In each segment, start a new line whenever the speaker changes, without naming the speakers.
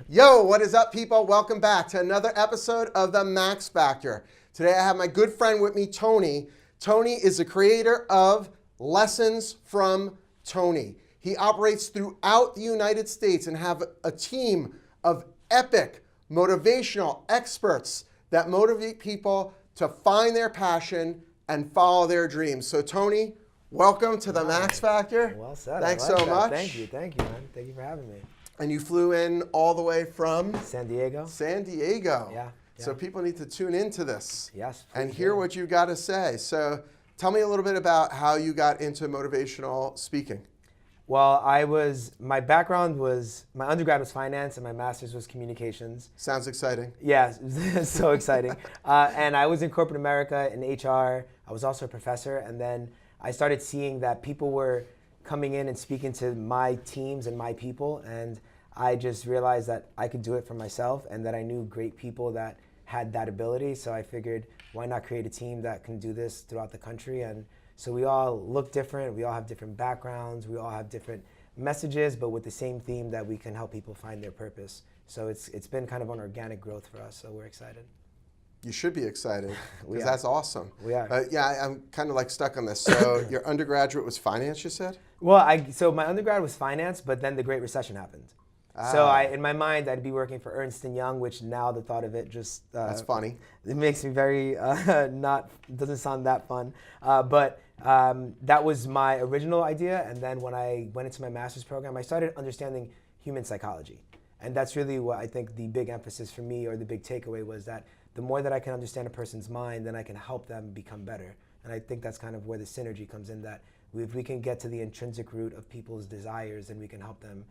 Yo, what is up, people? Welcome back to another episode of The Max Factor. Today I have my good friend with me, Tony. Tony is the creator of Lessons from Tony. He operates throughout the United States and have a team of epic motivational experts that motivate people to find their passion and follow their dreams. So Tony, welcome to The Max Factor.
Well said.
Thanks
I like
so
that.
much.
Thank you, man. Thank you for having me.
And you flew in all the way from?
San Diego.
San Diego.
Yeah.
So people need to tune into this.
Yes.
And hear what you got to say. So tell me a little bit about how you got into motivational speaking.
Well, my background was, my undergrad was finance and my master's was communications.
Sounds exciting.
Yeah, it's so exciting. And I was in corporate America in HR. I was also a professor. And then I started seeing that people were coming in and speaking to my teams and my people, and I just realized that I could do it for myself and that I knew great people that had that ability. So I figured, why not create a team that can do this throughout the country? And so we all look different, we all have different backgrounds, we all have different messages, but with the same theme that we can help people find their purpose. So it's been kind of an organic growth for us, so we're excited.
You should be excited, because that's awesome.
We are.
Yeah, I'm kind of like stuck on this. So your undergraduate was finance, you said?
Well, so my undergrad was finance, but then the Great Recession happened. So in my mind, I'd be working for Ernst & Young, which now the thought of it just...
that's funny.
It makes me very, doesn't sound that fun. But that was my original idea. And then when I went into my master's program, I started understanding human psychology. And that's really what I think the big emphasis for me, or the big takeaway, was that the more that I can understand a person's mind, then I can help them become better. And I think that's kind of where the synergy comes in, that if we can get to the intrinsic root of people's desires, then we can help them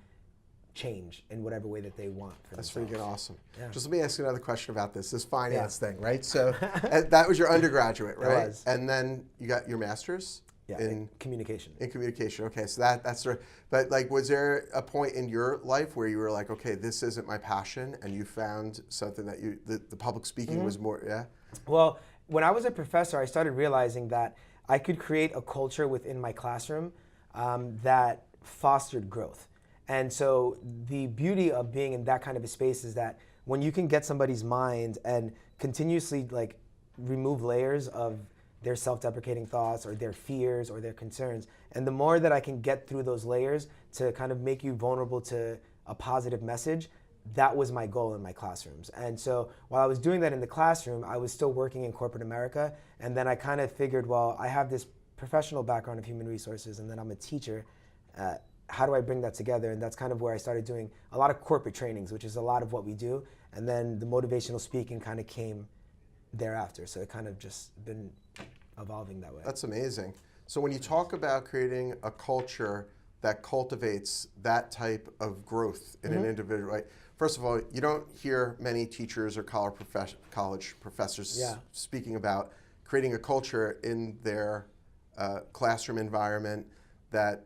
change in whatever way that they want for
That's
themselves.
freaking awesome.
Yeah.
Just let me ask you another question about this finance thing, right? So that was your undergraduate, right?
It was.
And then you got your master's?
Yeah, in communication.
In communication, okay. So that's sort of, but like, was there a point in your life where you were like, okay, this isn't my passion, and you found something that the public speaking was more, yeah?
Well, when I was a professor, I started realizing that I could create a culture within my classroom that fostered growth. And so the beauty of being in that kind of a space is that when you can get somebody's mind and continuously like remove layers of their self-deprecating thoughts or their fears or their concerns, and the more that I can get through those layers to kind of make you vulnerable to a positive message, that was my goal in my classrooms. And so while I was doing that in the classroom, I was still working in corporate America, and then I kind of figured, well, I have this professional background of human resources, and then I'm a teacher. How do I bring that together? And that's kind of where I started doing a lot of corporate trainings, which is a lot of what we do. And then the motivational speaking kind of came thereafter. So it kind of just been evolving that way.
That's amazing. So when you talk about creating a culture that cultivates that type of growth in an individual, right? First of all, you don't hear many teachers or college professors speaking about creating a culture in their classroom environment that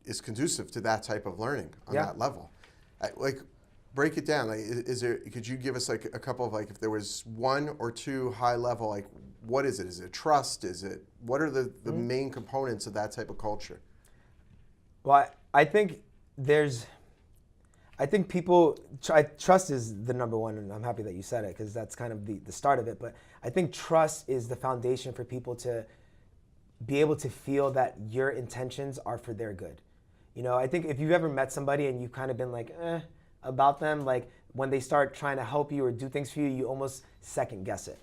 is conducive to that type of learning on that level. Like, break it down. Like, could you give us like a couple of, like, if there was one or two high level, like, what is it? Is it trust? What are the main components of that type of culture?
Well, I think trust is the number one, and I'm happy that you said it, because that's kind of the start of it. But I think trust is the foundation for people to be able to feel that your intentions are for their good. You know, I think if you've ever met somebody and you've kind of been like, about them, like when they start trying to help you or do things for you, you almost second guess it.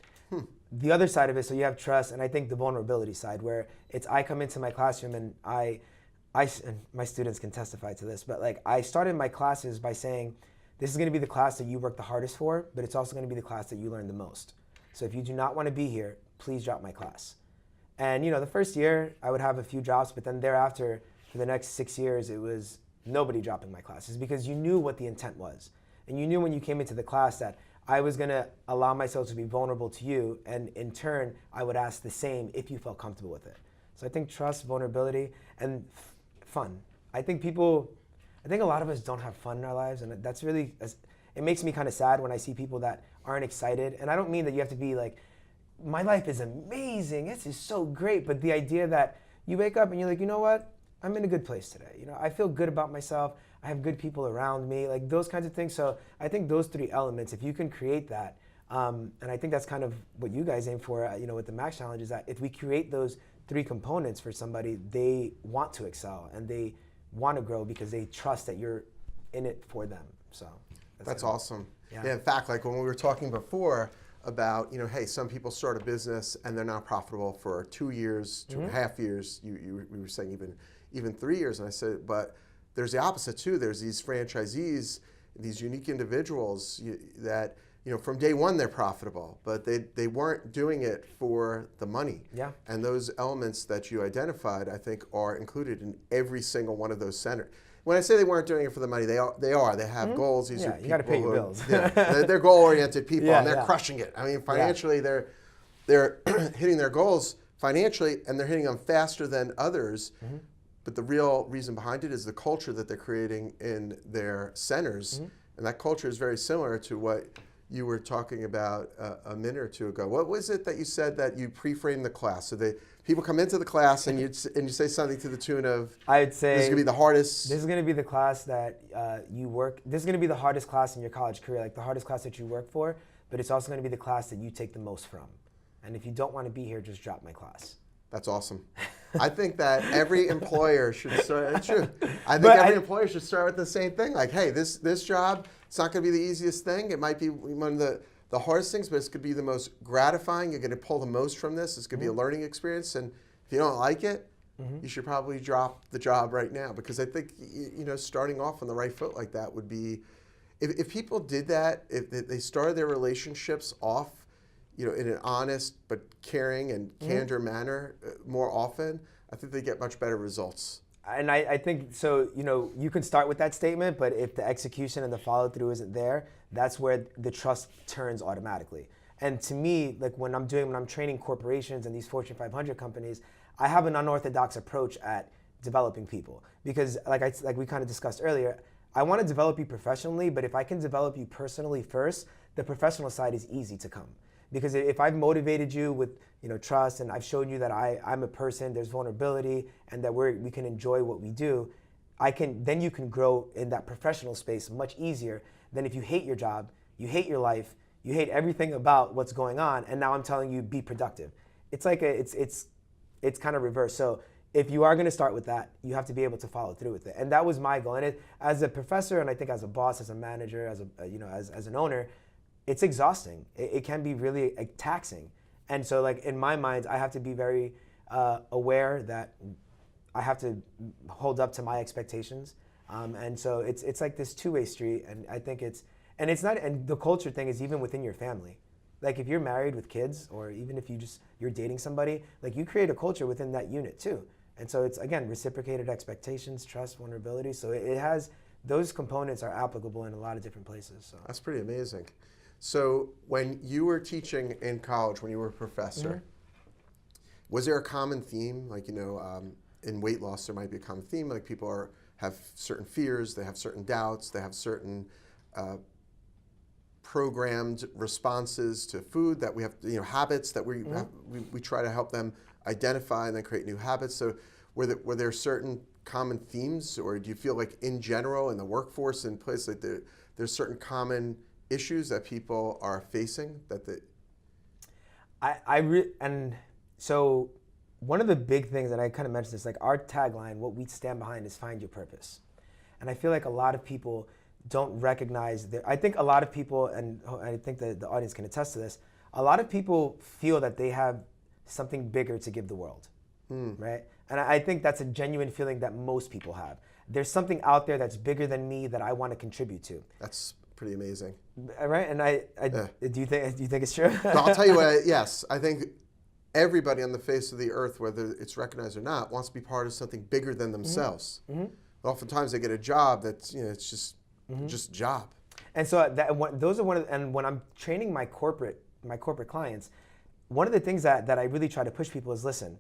The other side of it, so you have trust, and I think the vulnerability side, where it's I come into my classroom and and my students can testify to this, but like I started my classes by saying, this is going to be the class that you work the hardest for, but it's also going to be the class that you learn the most. So if you do not want to be here, please drop my class. And you know, the first year I would have a few drops, but then thereafter, for the next 6 years, it was nobody dropping my classes, because you knew what the intent was. And you knew when you came into the class that I was going to allow myself to be vulnerable to you, and in turn, I would ask the same if you felt comfortable with it. So I think trust, vulnerability, and fun. I think a lot of us don't have fun in our lives, and that's really, it makes me kind of sad when I see people that aren't excited. And I don't mean that you have to be like, my life is amazing, this is so great, but the idea that you wake up and you're like, you know what? I'm in a good place today. You know, I feel good about myself. I have good people around me, like those kinds of things. So I think those three elements, if you can create that, and I think that's kind of what you guys aim for, you know, with the Max Challenge, is that if we create those three components for somebody, they want to excel and they want to grow because they trust that you're in it for them. So
that's awesome.
Yeah.
Yeah, in fact, like when we were talking before about, you know, hey, some people start a business and they're not profitable for 2 years, 2.5 years. We were saying even 3 years, and I said, but there's the opposite too. There's these franchisees, these unique individuals that, you know, from day one they're profitable, but they weren't doing it for the money.
Yeah.
And those elements that you identified, I think, are included in every single one of those centers. When I say they weren't doing it for the money, they are. They have goals. These are people
you got to pay your bills.
Yeah, they're goal-oriented people, and they're crushing it. I mean, financially, they're hitting their goals financially, and they're hitting them faster than others. But the real reason behind it is the culture that they're creating in their centers, and that culture is very similar to what you were talking about a minute or two ago. What was it that you said that you pre-framed the class? So people come into the class and you say something to the tune of,
I'd say,
this is going to be the hardest.
This is going to be the class that you work. This is going to be the hardest class in your college career, like the hardest class that you work for. But it's also going to be the class that you take the most from. And if you don't want to be here, just drop my class.
That's awesome. I think that every employer should start. It's true. I think every employer should start with the same thing. Like, hey, this job, it's not going to be the easiest thing. It might be one of the hardest things, but it's going to be the most gratifying. You're going to pull the most from this. It's going to be a learning experience. And if you don't like it, you should probably drop the job right now. Because I think, you know, starting off on the right foot like that would be, if people did that, if they started their relationships off, you know, in an honest but caring and candor manner more often, I think they get much better results.
And I think, so, you know, you can start with that statement, but if the execution and the follow through isn't there, that's where the trust turns automatically. And to me, like when I'm training corporations and these Fortune 500 companies, I have an unorthodox approach at developing people. Because like we kind of discussed earlier, I want to develop you professionally, but if I can develop you personally first, the professional side is easy to come. Because if I've motivated you with, you know, trust, and I've shown you that I'm a person, there's vulnerability, and that we can enjoy what we do, then you can grow in that professional space much easier than if you hate your job, you hate your life, you hate everything about what's going on, and now I'm telling you be productive. It's like it's kind of reverse. So if you are going to start with that, you have to be able to follow through with it, and that was my goal. And as a professor, and I think as a boss, as a manager, as an owner, it's exhausting. It can be really taxing. And so like in my mind, I have to be very aware that I have to hold up to my expectations. And so it's like this two-way street. And I think and the culture thing is even within your family. Like if you're married with kids, or even if you're dating somebody, like you create a culture within that unit too. And so it's, again, reciprocated expectations, trust, vulnerability. So it has, those components are applicable in a lot of different places. So
that's pretty amazing. So when you were teaching in college, when you were a professor, was there a common theme? Like, you know, in weight loss, there might be a common theme. Like people have certain fears, they have certain doubts, they have certain programmed responses to food that we have, you know, habits that we try to help them identify and then create new habits. So were there certain common themes, or do you feel like in general in the workforce in place, like there's certain common issues that people are facing
and so one of the big things, and I kind of mentioned this, like our tagline, what we stand behind is find your purpose. And I feel like a lot of people don't recognize that. I think a lot of people, and I think that the audience can attest to this, a lot of people feel that they have something bigger to give the world, right? And I think that's a genuine feeling that most people have. There's something out there that's bigger than me that I want to contribute to.
That's pretty amazing.
Right? And do you think it's true?
No, I'll tell you what, yes. I think everybody on the face of the earth, whether it's recognized or not, wants to be part of something bigger than themselves. Oftentimes they get a job that's, you know, it's just job. And so
and when I'm training my corporate clients, one of the things that I really try to push people is, listen,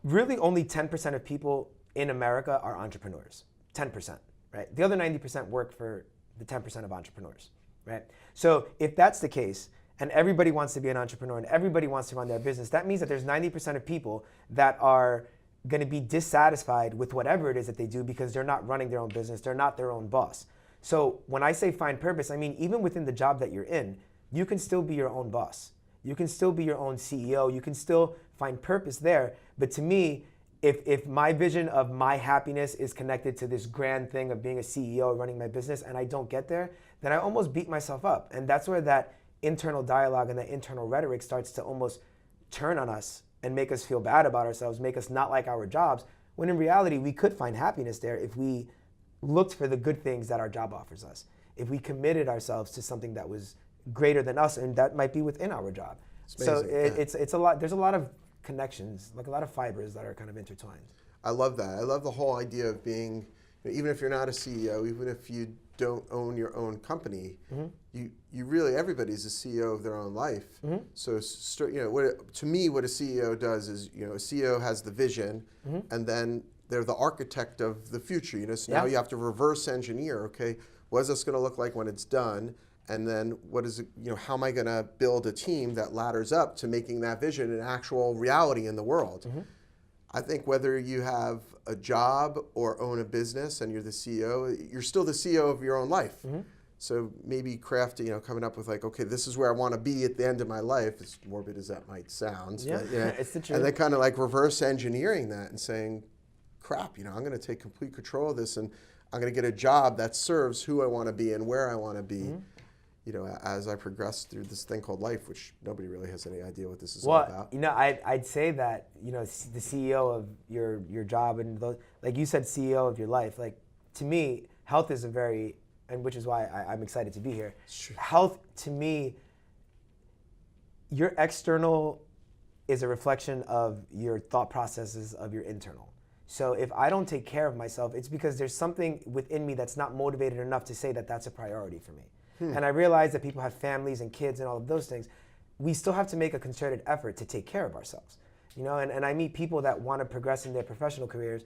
really only 10% of people in America are entrepreneurs. 10%, right? The other 90% work for the 10% of entrepreneurs, right? So if that's the case, and everybody wants to be an entrepreneur and everybody wants to run their business, that means that there's 90% of people that are going to be dissatisfied with whatever it is that they do because they're not running their own business. They're not their own boss. So when I say find purpose, I mean, even within the job that you're in, you can still be your own boss. You can still be your own CEO. You can still find purpose there. But to me, if my vision of my happiness is connected to this grand thing of being a CEO, running my business, and I don't get there, then I almost beat myself up. And that's where that internal dialogue and that internal rhetoric starts to almost turn on us and make us feel bad about ourselves, make us not like our jobs, when in reality, we could find happiness there if we looked for the good things that our job offers us. If we committed ourselves to something that was greater than us, and that might be within our job. So it's a lot, there's a lot of connections, like a lot of fibers that are kind of intertwined.
I love that. I love the whole idea of being, even if you're not a CEO, even if you don't own your own company, you really, everybody's a CEO of their own life. So, to me, what a CEO does is, a CEO has the vision, and then they're the architect of the future. So now you have to reverse engineer. Okay, what is this going to look like when it's done? And then what is it? How am I going to build a team that ladders up to making that vision an actual reality in the world? I think whether you have a job or own a business and you're the CEO, you're still the CEO of your own life. So maybe crafting, coming up with like, okay, this is where I want to be at the end of my life, as morbid as that might sound.
Yeah,
but,
it's the truth.
And then kind of like reverse engineering that and saying, crap, I'm going to take complete control of this and I'm going to get a job that serves who I want to be and where I want to be. As I progress through this thing called life, which nobody really has any idea what this is all about.
I'd say that, the CEO of your job and like you said, CEO of your life, like to me, health is and which is why I'm excited to be here.
Sure.
Health to me, your external is a reflection of your thought processes of your internal. So if I don't take care of myself, it's because there's something within me that's not motivated enough to say that that's a priority for me. And I realize that people have families and kids and all of those things. We still have to make a concerted effort to take care of ourselves. And I meet people that want to progress in their professional careers,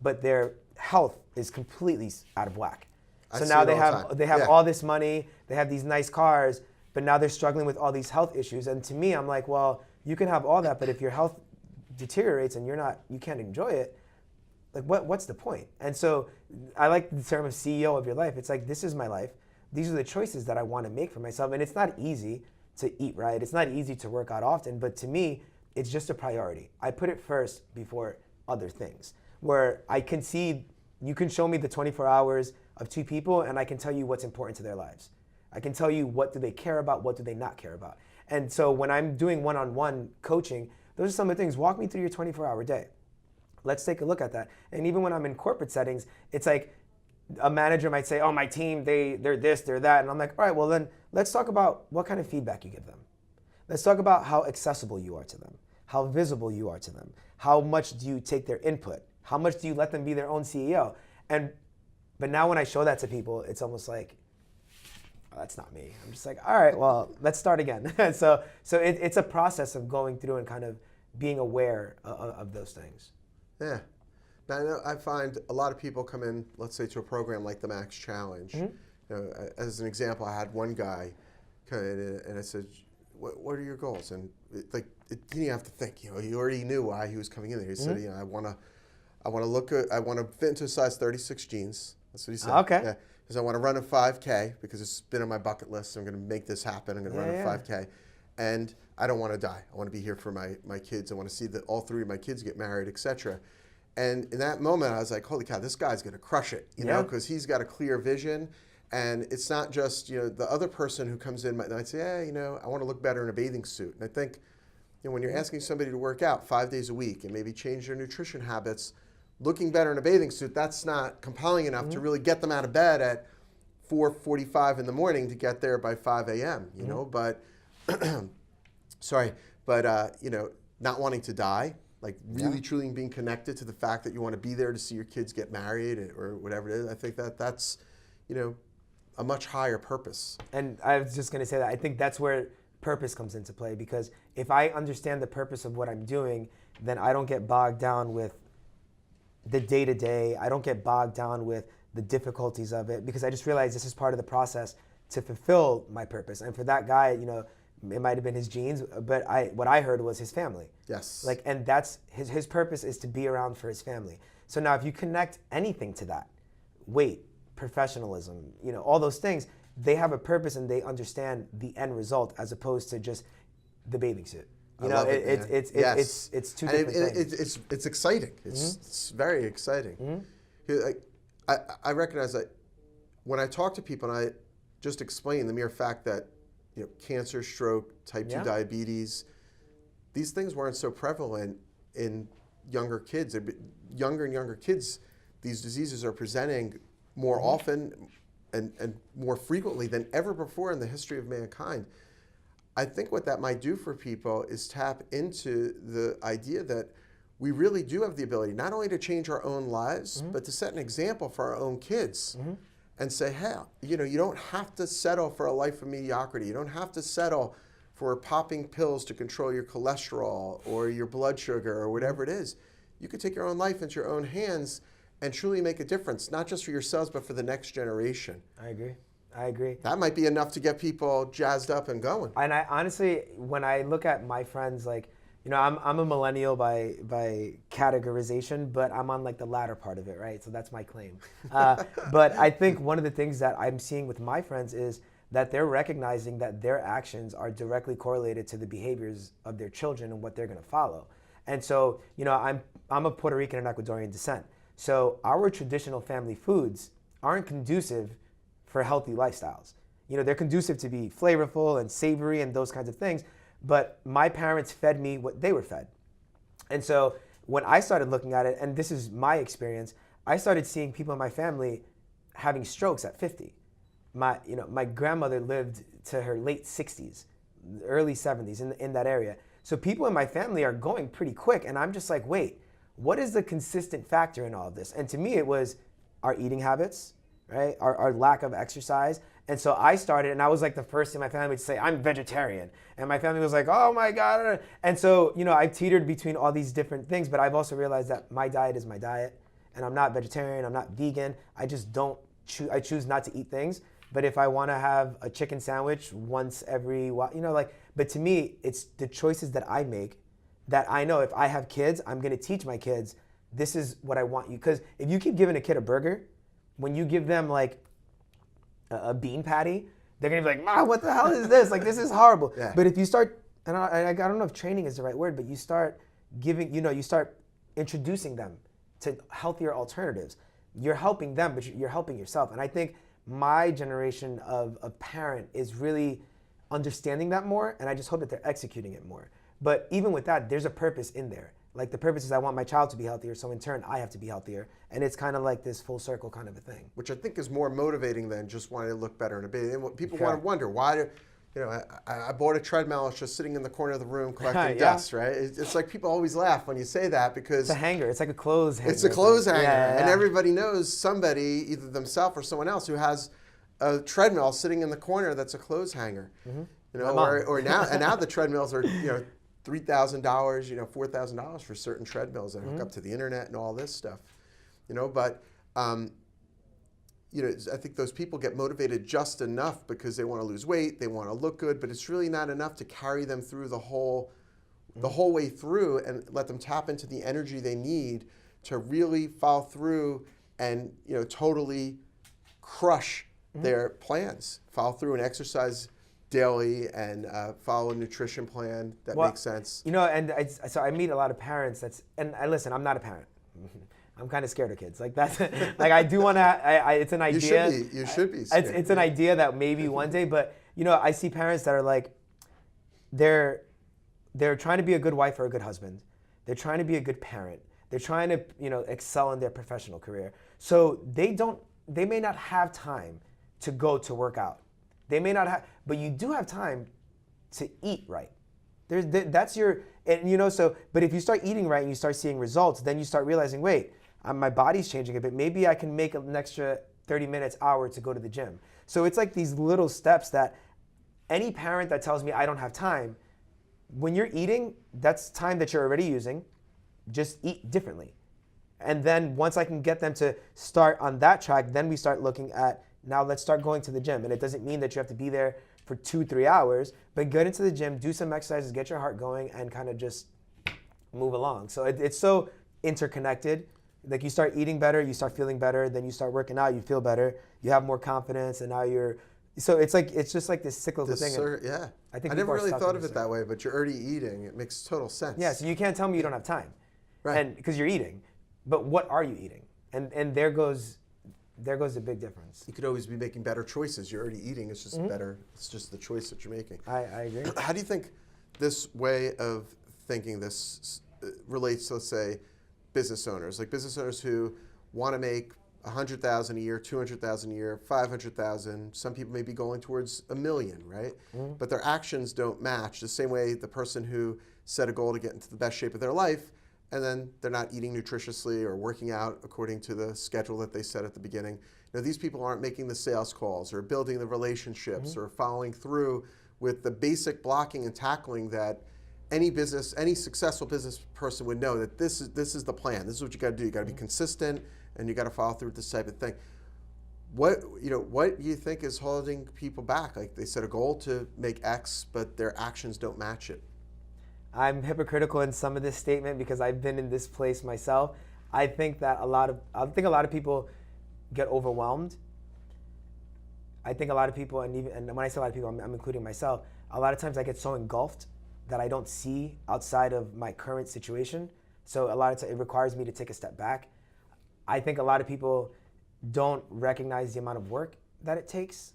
but their health is completely out of whack. So now they have all this money, they have these nice cars, but now they're struggling with all these health issues. And to me, I'm like, well, you can have all that, but if your health deteriorates and you can't enjoy it, like what's the point? And so I like the term of CEO of your life. It's like, this is my life. These are the choices that I want to make for myself. And it's not easy to eat right. It's not easy to work out often, but to me, it's just a priority. I put it first before other things, where I can see, you can show me the 24 hours of two people and I can tell you what's important to their lives. I can tell you what do they care about, what do they not care about. And so when I'm doing one-on-one coaching, those are some of the things. Walk me through your 24-hour day. Let's take a look at that. And even when I'm in corporate settings, it's like, a manager might say, oh, my team, they're this, they're that. And I'm like, all right, well then let's talk about what kind of feedback you give them. Let's talk about how accessible you are to them, how visible you are to them, how much do you take their input, how much do you let them be their own CEO. But now when I show that to people, it's almost like, oh, that's not me. I'm just like, all right, well, let's start again. so it's a process of going through and kind of being aware of those things.
Yeah. Now, I find a lot of people come in, let's say, to a program like the Max Challenge. As an example, I had one guy come in and I said, what are your goals? And he didn't have to think. He already knew why he was coming in there. He said, I want to fit into a size 36 jeans. That's what he said.
Okay.
Yeah. Because I want to run a 5K because it's been on my bucket list. So I'm going to make this happen. I'm going to run a 5K. And I don't want to die. I want to be here for my kids. I want to see that all three of my kids get married, etc. And in that moment, I was like, holy cow, this guy's going to crush it, because he's got a clear vision. And it's not just, the other person who comes in might say, I want to look better in a bathing suit. And I think, when you're asking somebody to work out 5 days a week and maybe change their nutrition habits, looking better in a bathing suit, that's not compelling enough to really get them out of bed at 4:45 in the morning to get there by 5 a.m., but, not wanting to die. Like really, truly being connected to the fact that you want to be there to see your kids get married or whatever it is. I think that's, a much higher purpose.
And I was just going to say that I think that's where purpose comes into play, because if I understand the purpose of what I'm doing, then I don't get bogged down with the day-to-day. I don't get bogged down with the difficulties of it, because I just realize this is part of the process to fulfill my purpose. And for that guy, It might have been his genes, but what I heard was his family.
Yes.
Like, and that's his purpose is to be around for his family. So now if you connect anything to that, weight, professionalism, all those things, they have a purpose and they understand the end result as opposed to just the bathing suit. It's two different things.
It's exciting. It's very exciting. I recognize that when I talk to people and I just explain the mere fact that cancer, stroke, type 2 diabetes, these things weren't so prevalent in younger kids. Younger and younger kids, these diseases are presenting more often and more frequently than ever before in the history of mankind. I think what that might do for people is tap into the idea that we really do have the ability not only to change our own lives, but to set an example for our own kids. And say, hey, you don't have to settle for a life of mediocrity. You don't have to settle for popping pills to control your cholesterol or your blood sugar or whatever it is. You could take your own life into your own hands and truly make a difference, not just for yourselves, but for the next generation.
I agree. That
might be enough to get people jazzed up and going.
And I honestly, when I look at my friends, like, I'm a millennial by categorization, but I'm on like the latter part of it, right? So that's my claim. But I think one of the things that I'm seeing with my friends is that they're recognizing that their actions are directly correlated to the behaviors of their children and what they're going to follow. And so, I'm of Puerto Rican and Ecuadorian descent. So our traditional family foods aren't conducive for healthy lifestyles. They're conducive to be flavorful and savory and those kinds of things. But my parents fed me what they were fed. And so when I started looking at it, and this is my experience, I started seeing people in my family having strokes at 50. My grandmother lived to her late 60s, early 70s in that area. So people in my family are going pretty quick. And I'm just like, wait, what is the consistent factor in all of this? And to me, it was our eating habits, right? Our lack of exercise. And so I started, and I was like the first in my family to say, I'm vegetarian. And my family was like, oh my God. And so, I teetered between all these different things, but I've also realized that my diet is my diet. And I'm not vegetarian, I'm not vegan. I just don't I choose not to eat things. But if I want to have a chicken sandwich once every while, but to me, it's the choices that I make that I know if I have kids, I'm going to teach my kids, this is what I want you. Because if you keep giving a kid a burger, when you give them like a bean patty, they're gonna be like, Ma, what the hell is this? Like, this is horrible. Yeah. But if you start, and I don't know if training is the right word, but you start giving, you start introducing them to healthier alternatives. You're helping them, but you're helping yourself. And I think my generation of parent is really understanding that more, and I just hope that they're executing it more. But even with that, there's a purpose in there. Like, the purpose is I want my child to be healthier, so in turn, I have to be healthier. And it's kind of like this full circle kind of a thing.
Which I think is more motivating than just wanting to look better in a baby. And people want to wonder, why I bought a treadmill, it's just sitting in the corner of the room collecting dust, right? It's like people always laugh when you say that because...
It's a hanger. It's like a clothes hanger.
It's a clothes hanger. And everybody knows somebody, either themselves or someone else, who has a treadmill sitting in the corner that's a clothes hanger. Or now the treadmills are, $3,000, $4,000 for certain treadmills that hook up to the internet and all this stuff, But I think those people get motivated just enough because they want to lose weight, they want to look good, but it's really not enough to carry them through the whole way through and let them tap into the energy they need to really follow through and totally crush their plans, follow through and exercise daily and follow a nutrition plan that makes sense.
So I meet a lot of parents listen, I'm not a parent. I'm kind of scared of kids. Like that's like I do want to. It's an idea.
You should be. Scared.
It's an idea that maybe one day, but I see parents that are like, they're trying to be a good wife or a good husband. They're trying to be a good parent. They're trying to excel in their professional career. So they may not have time to go to work out. They may not have, but you do have time to eat right. That's your, but if you start eating right and you start seeing results, then you start realizing, wait, my body's changing a bit. Maybe I can make an extra 30 minutes, hour to go to the gym. So it's like these little steps that any parent that tells me I don't have time, when you're eating, that's time that you're already using. Just eat differently. And then once I can get them to start on that track, then we start looking at, now let's start going to the gym. And it doesn't mean that you have to be there for 2-3 hours, but get into the gym, do some exercises, get your heart going, and kind of just move along. So it's so interconnected. Like you start eating better, you start feeling better, then you start working out, you feel better, you have more confidence, and now you're. So it's just like this cyclical thing.
Yeah.
I think
I never really thought of it that way, but you're already eating. It makes total sense.
Yeah. So you can't tell me you don't have time,
right?
And because you're eating, but what are you eating? And there goes the big difference.
You could always be making better choices. You're already eating. It's just better. It's just the choice that you're making.
I agree.
How do you think this way of thinking this relates to, let's say, business owners? Like business owners who want to make $100,000 a year, $200,000 a year, $500,000. Some people may be going towards $1 million, right? But their actions don't match. The same way the person who set a goal to get into the best shape of their life, and then they're not eating nutritiously or working out according to the schedule that they set at the beginning. Now, these people aren't making the sales calls or building the relationships or following through with the basic blocking and tackling that any successful business person would know, that this is the plan. This is what you got to do. You got to be consistent, and you got to follow through with this type of thing. What do you think is holding people back? Like they set a goal to make X, but their actions don't match it.
I'm hypocritical in some of this statement because I've been in this place myself. I think a lot of people get overwhelmed. I think a lot of people, and when I say a lot of people, I'm including myself. A lot of times I get so engulfed that I don't see outside of my current situation. So a lot of times it requires me to take a step back. I think a lot of people don't recognize the amount of work that it takes.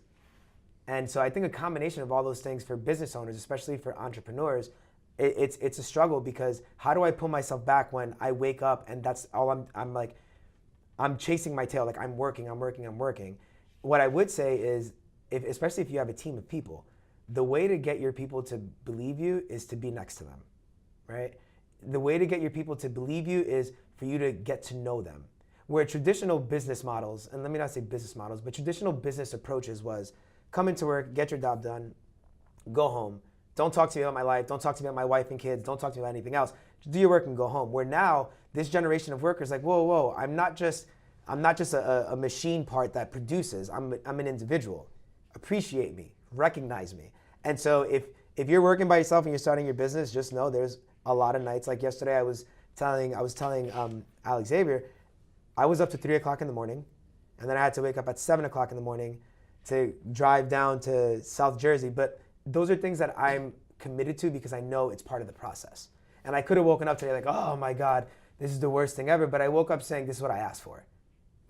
And so I think a combination of all those things for business owners, especially for entrepreneurs, it's a struggle, because how do I pull myself back when I wake up and that's all I'm chasing my tail, like I'm working. What I would say is, especially if you have a team of people, the way to get your people to believe you is to be next to them, right? The way to get your people to believe you is for you to get to know them. Where traditional business models, and let me not say business models, but traditional business approaches was come into work, get your job done, go home. Don't talk to me about my life. Don't talk to me about my wife and kids. Don't talk to me about anything else. Just do your work and go home. Where now this generation of workers like, whoa, I'm not just a machine part that produces. I'm an individual. Appreciate me, recognize me. And so if you're working by yourself and you're starting your business, just know there's a lot of nights. Like yesterday, I was telling Alex Xavier, I was up to 3 o'clock in the morning, and then I had to wake up at 7 o'clock in the morning to drive down to South Jersey. But those are things that I'm committed to because I know it's part of the process. And I could have woken up today like, oh my God, this is the worst thing ever. But I woke up saying, this is what I asked for,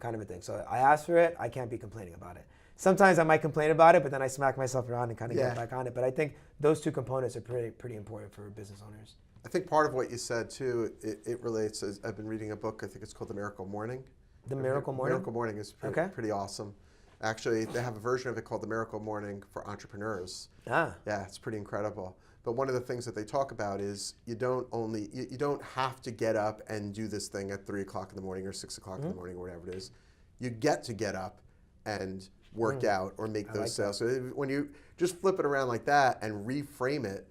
kind of a thing. So I asked for it. I can't be complaining about it. Sometimes I might complain about it, but then I smack myself around and kind of get back on it. But I think those two components are pretty important for business owners.
I think part of what you said too, it relates. I've been reading a book. I think it's called The Miracle Morning.
The Miracle Morning?
Miracle Morning is pretty awesome. Actually, they have a version of it called The Miracle Morning for entrepreneurs. Yeah, it's pretty incredible. But one of the things that they talk about is you don't have to get up and do this thing at 3 o'clock in the morning or 6 o'clock in the morning or whatever it is. You get to get up and work out or make those sales. So when you just flip it around like that and reframe it,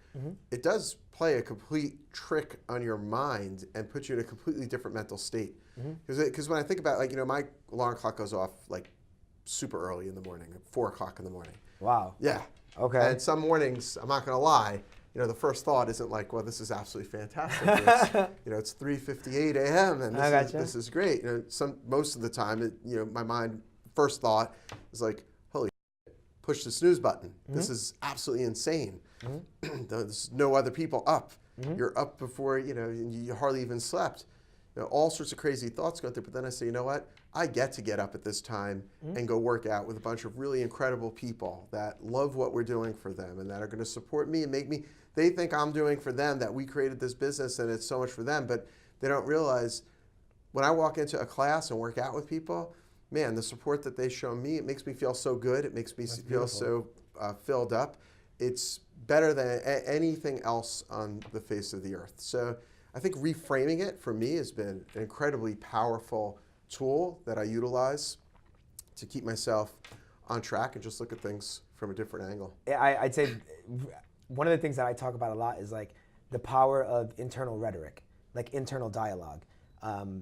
it does play a complete trick on your mind and put you in a completely different mental state. Because when I think about, like, my alarm clock goes off like super early in the morning, at 4 o'clock in the morning.
Wow.
Yeah.
Okay.
And some mornings, I'm not going to lie, the first thought isn't like, well, this is absolutely fantastic. It's 3:58 a.m. and this is great. Most of the time, my first thought is like, holy shit, push the snooze button. This is absolutely insane. There's no other people up. You're up before, you hardly even slept. All sorts of crazy thoughts go through, but then I say, you know what? I get to get up at this time and go work out with a bunch of really incredible people that love what we're doing for them and that are going to support me and make me, they think I'm doing for them, that we created this business and it's so much for them, but they don't realize when I walk into a class and work out with people, man, the support that they show me, it makes me feel so good. It makes me feel so filled up. It's better than anything else on the face of the earth. So I think reframing it for me has been an incredibly powerful tool that I utilize to keep myself on track and just look at things from a different angle.
I'd say one of the things that I talk about a lot is like the power of internal rhetoric, like internal dialogue,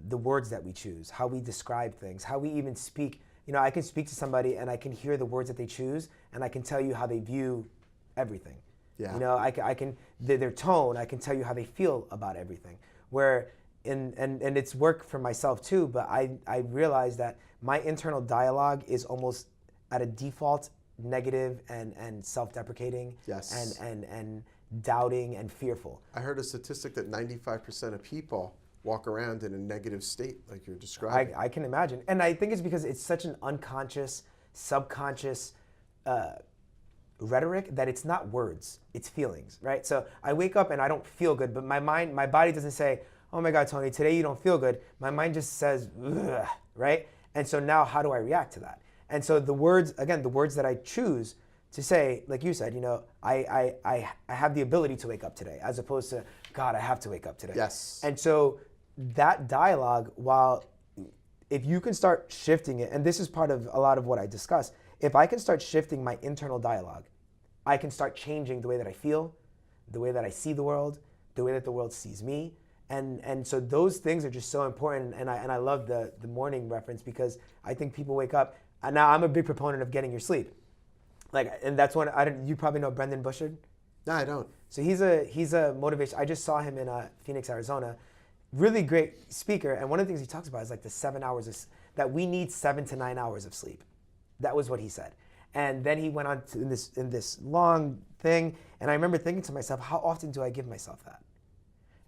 the words that we choose, how we describe things, how we even speak. I can speak to somebody and I can hear the words that they choose and I can tell you how they view everything.
Yeah.
You know, I can their tone, I can tell you how they feel about everything. Where and it's work for myself too, but I realized that my internal dialogue is almost at a default negative and self-deprecating.
Yes.
And doubting and fearful.
I heard a statistic that 95% of people walk around in a negative state, like you're describing.
I can imagine. And I think it's because it's such an unconscious, subconscious rhetoric that it's not words, it's feelings, right? So I wake up and I don't feel good, but my body doesn't say, oh my God, Tony, today you don't feel good. My mind just says, ugh, right? And so now how do I react to that? And so the words, again, the words that I choose to say, like you said, you know, I have the ability to wake up today, as opposed to, God, I have to wake up today.
Yes.
And so that dialogue, if you can start shifting it, and this is part of a lot of what I discuss, if I can start shifting my internal dialogue, I can start changing the way that I feel, the way that I see the world, the way that the world sees me. And so those things are just so important. And I love the morning reference, because I think people wake up, and now I'm a big proponent of getting your sleep. And that's one, you probably know Brendan Bushard?
No, I don't.
So he's a motivation. I just saw him in Phoenix, Arizona. Really great speaker. And one of the things he talks about is like the 7 hours that we need 7 to 9 hours of sleep. That was what he said. And then he went on to, in this long thing. And I remember thinking to myself, how often do I give myself that?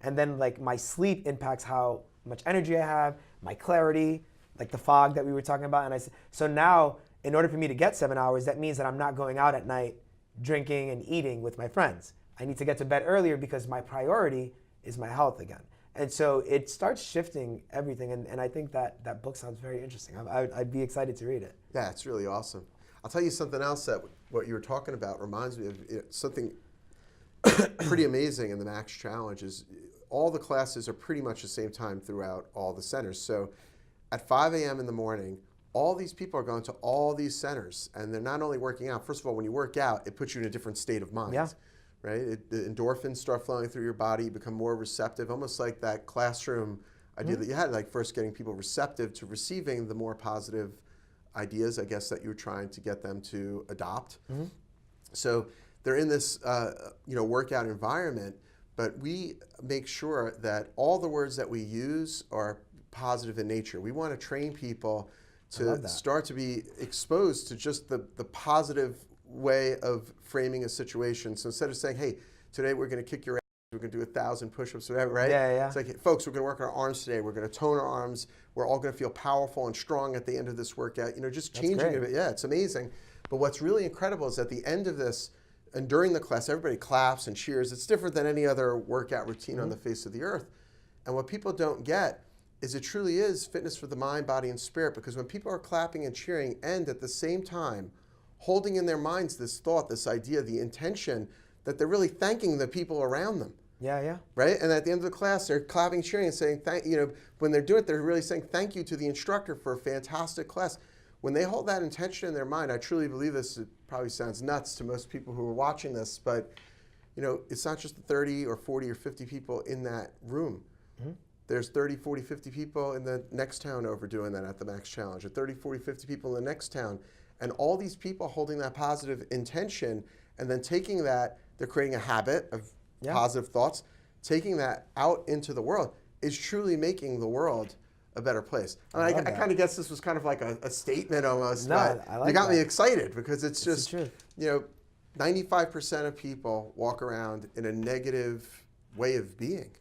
And then like my sleep impacts how much energy I have, my clarity, like the fog that we were talking about. And I said, so now in order for me to get 7 hours, that means that I'm not going out at night drinking and eating with my friends. I need to get to bed earlier because my priority is my health again. And so it starts shifting everything. And I think that book sounds very interesting. I'd be excited to read it.
Yeah, it's really awesome. I'll tell you something else that what you were talking about reminds me of something pretty amazing in the Max Challenge is all the classes are pretty much the same time throughout all the centers. So at 5 a.m. in the morning, all these people are going to all these centers, and they're not only working out. First of all, when you work out, it puts you in a different state of mind, right? The endorphins start flowing through your body, you become more receptive, almost like that classroom idea that you had, like first getting people receptive to receiving the more positive ideas, I guess, that you were trying to get them to adopt. So they're in this workout environment, but we make sure that all the words that we use are positive in nature. We want to train people to start to be exposed to just the positive way of framing a situation. So instead of saying, hey, today we're going to kick your ass, we're going to do 1,000 push-ups, whatever, right?
Yeah.
It's like, hey, folks, we're going to work on our arms today. We're going to tone our arms. We're all going to feel powerful and strong at the end of this workout. You know, just changing it. Yeah, it's amazing. But what's really incredible is at the end of this, and during the class, everybody claps and cheers. It's different than any other workout routine on the face of the earth. And what people don't get is it truly is fitness for the mind, body, and spirit, because when people are clapping and cheering and at the same time holding in their minds this thought, this idea, the intention that they're really thanking the people around them.
Yeah.
Right? And at the end of the class, they're clapping, cheering, and saying, when they're doing it, they're really saying thank you to the instructor for a fantastic class. When they hold that intention in their mind, I truly believe this, it probably sounds nuts to most people who are watching this, but it's not just the 30 or 40 or 50 people in that room. There's 30, 40, 50 people in the next town over doing that at the Max Challenge, or 30, 40, 50 people in the next town. And all these people holding that positive intention and then taking that, they're creating a habit of positive thoughts, taking that out into the world is truly making the world a better place. I kind of guess this was kind of like a statement almost, but you got me excited because it's just, 95% of people walk around in a negative way of being.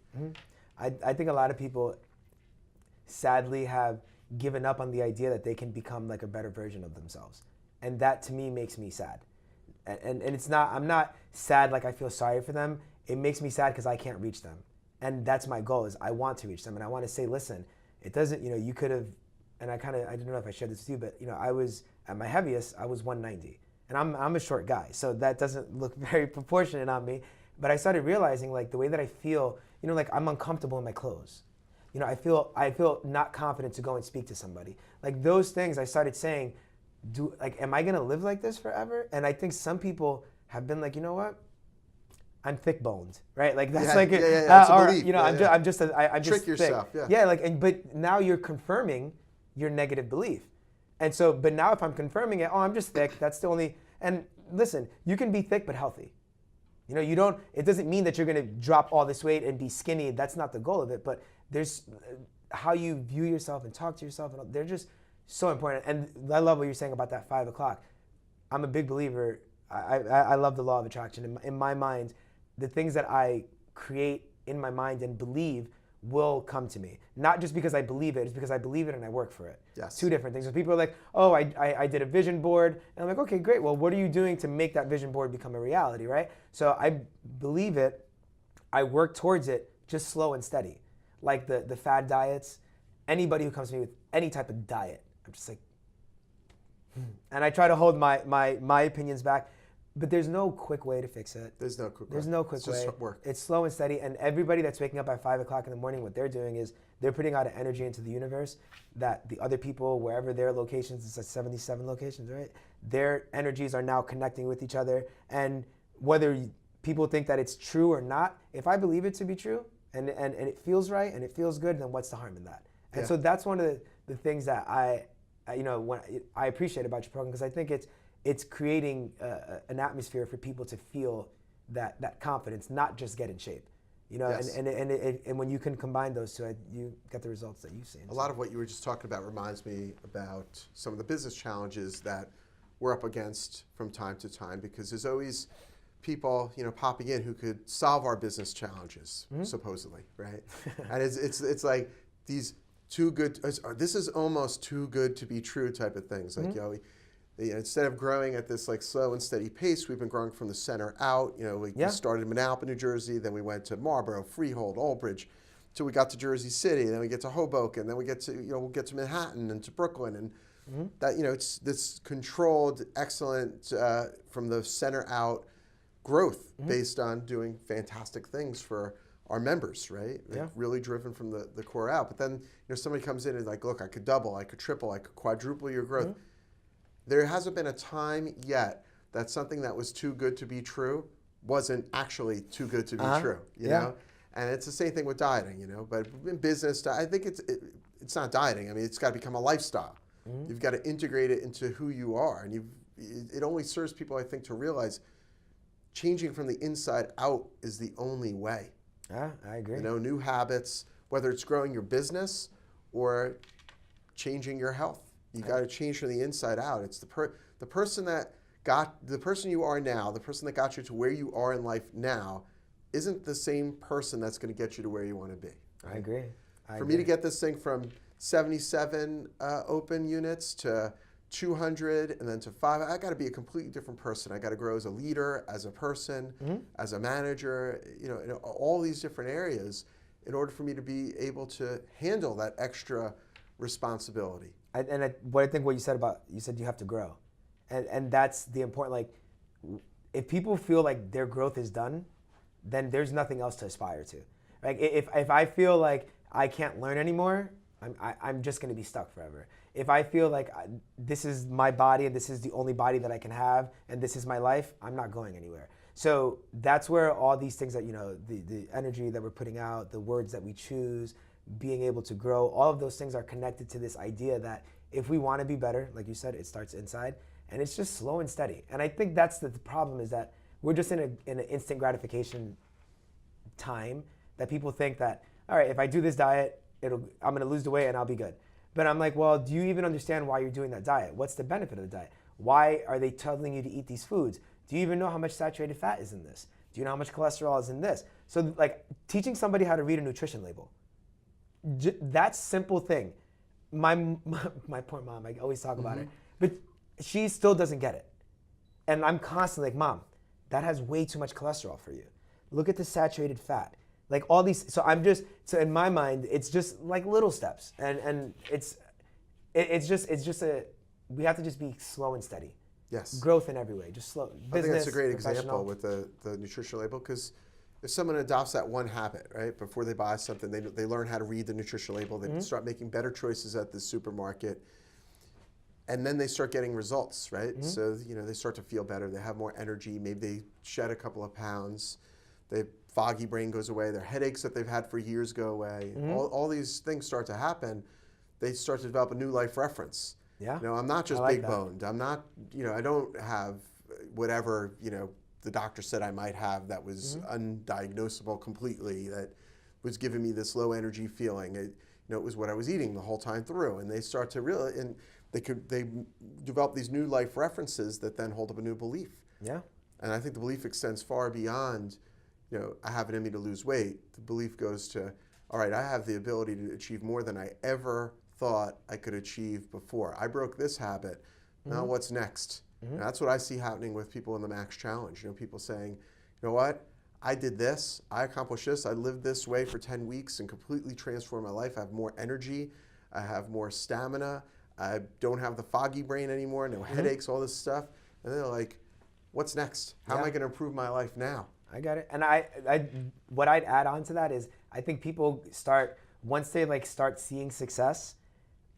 I think a lot of people sadly have given up on the idea that they can become like a better version of themselves. And that to me makes me sad. And it's not, I'm not sad like I feel sorry for them. It makes me sad because I can't reach them. And that's my goal, is I want to reach them. And I want to say, listen, it doesn't, you could have, and I don't know if I shared this with you, but I was, at my heaviest, I was 190. And I'm a short guy, so that doesn't look very proportionate on me. But I started realizing like the way that I feel, like I'm uncomfortable in my clothes. I feel not confident to go and speak to somebody. Like those things I started saying, am I gonna live like this forever? And I think some people have been like, you know what? I'm thick-boned, right? Like that's
that's a belief.
I'm just
trick
thick.
yourself.
But now you're confirming your negative belief. And so, but now if I'm confirming it, I'm just thick. That's the only. And listen, you can be thick but healthy. You know, you don't. It doesn't mean that you're going to drop all this weight and be skinny. That's not the goal of it. But there's how you view yourself and talk to yourself, and they're just so important. And I love what you're saying about that 5 o'clock. I'm a big believer. I love the law of attraction. In my mind, the things that I create in my mind and believe will come to me. Not just because I believe it, it's because I believe it and I work for it.
Yes.
Two different things. So people are like, oh, I did a vision board. And I'm like, okay, great. Well, what are you doing to make that vision board become a reality, right? So I believe it. I work towards it, just slow and steady. Like the fad diets. Anybody who comes to me with any type of diet, I'm just like, and I try to hold my opinions back. But there's no quick way to fix it.
There's no quick way.
There's no quick way.
It's just work.
It's slow and steady. And everybody that's waking up at 5 o'clock in the morning, what they're doing is they're putting out an energy into the universe that the other people, wherever their locations, it's like 77 locations, right? Their energies are now connecting with each other. And whether people think that it's true or not, if I believe it to be true and it feels right and it feels good, then what's the harm in that? And so that's one of the things that I appreciate about your program, because I think it's creating an atmosphere for people to feel that confidence, not just get in shape. You know,
Yes.
and when you can combine those two, you get the results that you've seen.
A lot of what you were just talking about reminds me about some of the business challenges that we're up against from time to time, because there's always people, popping in who could solve our business challenges, supposedly, right? And it's like these too good, this is almost too good to be true type of things. Like, instead of growing at this like slow and steady pace, we've been growing from the center out. We started in Manalapan, New Jersey, then we went to Marlboro, Freehold, Old Bridge, till we got to Jersey City, then we get to Hoboken, then we get to we'll get to Manhattan and to Brooklyn, and that it's this controlled, excellent from the center out growth based on doing fantastic things for our members, right? Like really driven from the core out. But then somebody comes in and like, look, I could double, I could triple, I could quadruple your growth. There hasn't been a time yet that something that was too good to be true wasn't actually too good to be true, you know? And it's the same thing with dieting, but in business, I think it's not dieting. I mean, it's got to become a lifestyle. You've got to integrate it into who you are. And it only serves people, I think, to realize changing from the inside out is the only way.
Yeah, I agree.
New habits, whether it's growing your business or changing your health. You got to change from the inside out. It's the person you are now, the person that got you to where you are in life now, isn't the same person that's going to get you to where you want to be.
I agree.
For me to get this thing from 77 open units to 200 and then to 5, I got to be a completely different person. I got to grow as a leader, as a person, as a manager, in all these different areas in order for me to be able to handle that extra responsibility.
What you said you have to grow. And that's the important, like, if people feel like their growth is done, then there's nothing else to aspire to. Like, if I feel like I can't learn anymore, I'm just going to be stuck forever. If I feel like this is my body and this is the only body that I can have and this is my life, I'm not going anywhere. So that's where all these things that, the energy that we're putting out, the words that we choose, being able to grow, all of those things are connected to this idea that if we want to be better, like you said, it starts inside, and it's just slow and steady. And I think that's the problem, is that we're just in an instant gratification time that people think that, all right, if I do this diet, I'm going to lose the weight and I'll be good. But I'm like, well, do you even understand why you're doing that diet? What's the benefit of the diet? Why are they telling you to eat these foods? Do you even know how much saturated fat is in this? Do you know how much cholesterol is in this? So like teaching somebody how to read a nutrition label, that simple thing. My poor mom, I always talk about her, but she still doesn't get it. And I'm constantly like, Mom, that has way too much cholesterol for you. Look at the saturated fat. Like all these, so in my mind, it's just like little steps. And we have to just be slow and steady.
Yes.
Growth in every way, just slow. Business,
I think that's a great example with the nutrition label, because if someone adopts that one habit, right, before they buy something, they learn how to read the nutrition label, they start making better choices at the supermarket, and then they start getting results, right? So, they start to feel better, they have more energy, maybe they shed a couple of pounds, their foggy brain goes away, their headaches that they've had for years go away, all these things start to happen, they start to develop a new life reference.
Yeah.
I'm not just
like
big boned, I'm not, I don't have whatever, the doctor said I might have that was undiagnosable completely, that was giving me this low energy feeling. It was what I was eating the whole time through. And they start to realize, and they develop these new life references that then hold up a new belief.
Yeah.
And I think the belief extends far beyond, I have it in me to lose weight. The belief goes to, all right, I have the ability to achieve more than I ever thought I could achieve before. I broke this habit. Now what's next? And that's what I see happening with people in the Max Challenge. People saying, you know what? I did this. I accomplished this. I lived this way for 10 weeks and completely transformed my life. I have more energy. I have more stamina. I don't have the foggy brain anymore. No headaches, all this stuff. And they're like, what's next? How am I going to improve my life now?
I got it. And I what I'd add on to that is I think people once they start seeing success,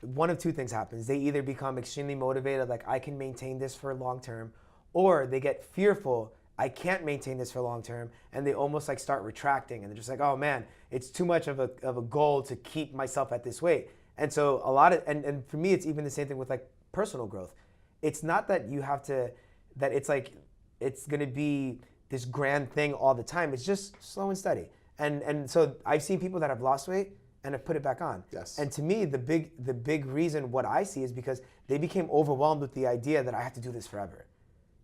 one of two things happens. They either become extremely motivated, like I can maintain this for long term, or they get fearful, I can't maintain this for long term, and they almost start retracting, and they're just like, oh man, it's too much of a goal to keep myself at this weight. And so and for me, it's even the same thing with personal growth. It's not that you have to, that it's gonna be this grand thing all the time. It's just slow and steady. And so I've seen people that have lost weight and have put it back on.
Yes.
And to me, the big reason what I see is because they became overwhelmed with the idea that I have to do this forever,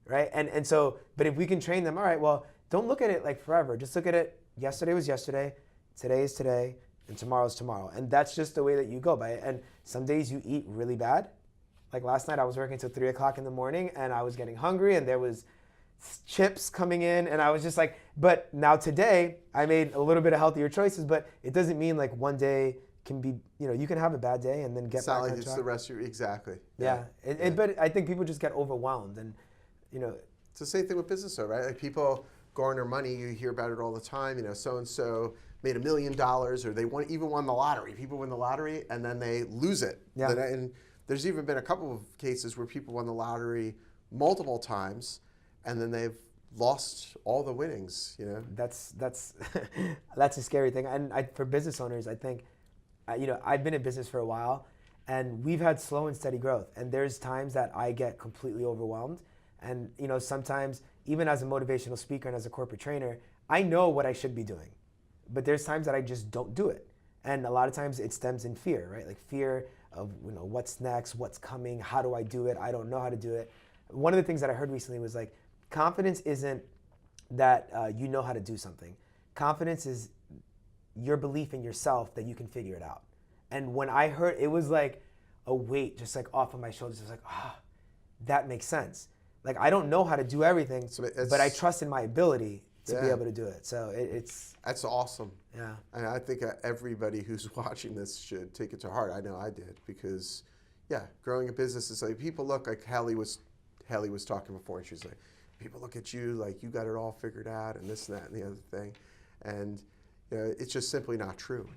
right? And so, but if we can train them, all right, well, don't look at it like forever. Just look at it, yesterday was yesterday, today is today, and tomorrow's tomorrow. And that's just the way that you go by it. And some days you eat really bad. Like last night I was working until 3 o'clock in the morning and I was getting hungry and there was chips coming in and I was just but now today I made a little bit of healthier choices, but it doesn't mean one day can be, you can have a bad day and then get back on track.
It's the rest of your, exactly.
Yeah. But I think people just get overwhelmed and,
It's the same thing with business though, right? People garner money, you hear about it all the time, so-and-so made $1 million or they even won the lottery. People win the lottery and then they lose it.
Yeah.
And there's even been a couple of cases where people won the lottery multiple times and then they've lost all the winnings,
That's that's a scary thing. And for business owners, I think, I've been in business for a while, and we've had slow and steady growth. And there's times that I get completely overwhelmed, and sometimes even as a motivational speaker and as a corporate trainer, I know what I should be doing, but there's times that I just don't do it. And a lot of times it stems in fear, right? Like fear of what's next, what's coming, how do I do it? I don't know how to do it. One of the things that I heard recently was confidence isn't that you know how to do something. Confidence is your belief in yourself that you can figure it out. And when I heard, it was like a weight just off of my shoulders. It was that makes sense. I don't know how to do everything, but I trust in my ability to be able to do it. So
that's awesome.
Yeah.
And I think everybody who's watching this should take it to heart. I know I did because, growing a business is people look like Hallie was talking before, and she was like, people look at you like you got it all figured out and this and that and the other thing. And it's just simply not true.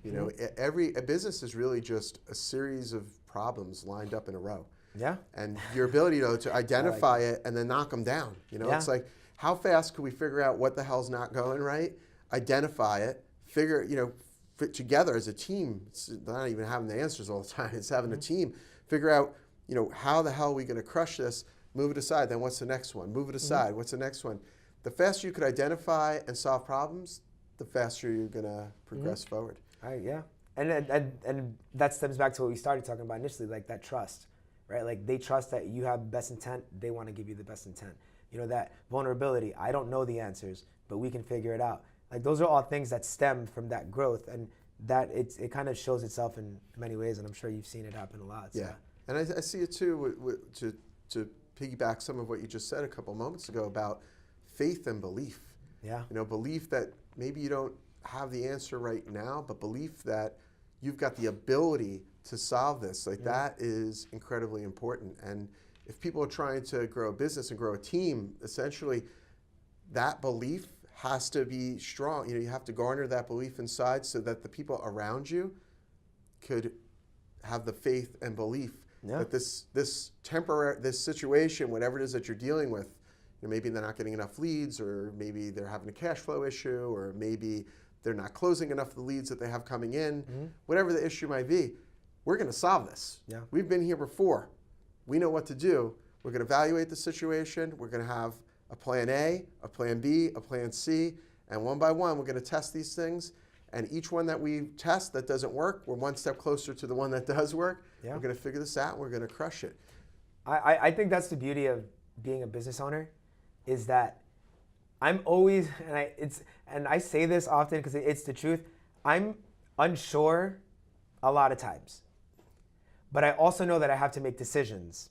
A business is really just a series of problems lined up in a row.
Yeah.
And your ability to identify it and then knock them down. It's how fast can we figure out what the hell's not going right, identify it, fit together as a team. It's not even having the answers all the time. It's having a team figure out, how the hell are we going to crush this? Move it aside, then what's the next one? Move it aside, what's the next one? The faster you could identify and solve problems, the faster you're going to progress forward.
Yeah. And that stems back to what we started talking about initially, that trust, right? They trust that you have best intent, they want to give you the best intent. That vulnerability, I don't know the answers, but we can figure it out. Those are all things that stem from that growth, and that it kind of shows itself in many ways, and I'm sure you've seen it happen a lot. So.
Yeah, and I see it too, to piggyback some of what you just said a couple moments ago about faith and belief.
Yeah.
Belief that maybe you don't have the answer right now, but belief that you've got the ability to solve this. That is incredibly important. And if people are trying to grow a business and grow a team, essentially that belief has to be strong. You have to garner that belief inside so that the people around you could have the faith and belief that this situation, whatever it is that you're dealing with, maybe they're not getting enough leads, or maybe they're having a cash flow issue, or maybe they're not closing enough of the leads that they have coming in. Whatever the issue might be, we're going to solve this.
Yeah.
We've been here before. We know what to do. We're going to evaluate the situation. We're going to have a plan A, a plan B, a plan C, and one by one, we're going to test these things. And each one that we test that doesn't work, we're one step closer to the one that does work. Yeah. We're going to figure this out, and we're going to crush it.
I think that's the beauty of being a business owner, is that I'm always, and I say this often because it's the truth, I'm unsure a lot of times. But I also know that I have to make decisions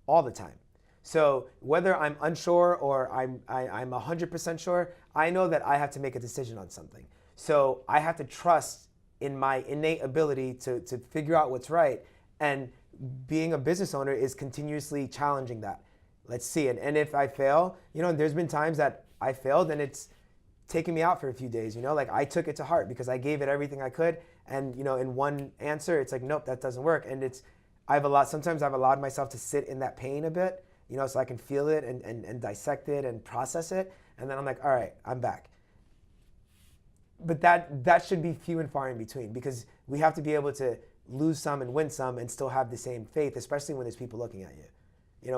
all the time. So whether I'm unsure or I'm 100% sure, I know that I have to make a decision on something. So I have to trust in my innate ability to figure out what's right. And being a business owner is continuously challenging that. Let's see. And if I fail, there's been times that I failed and it's taken me out for a few days. Like I took it to heart because I gave it everything I could. And in one answer, it's like, nope, that doesn't work. And sometimes I've allowed myself to sit in that pain a bit, so I can feel it and dissect it and process it. And then I'm like, all right, I'm back. But that should be few and far in between, because we have to be able to lose some and win some and still have the same faith, especially when there's people looking at you.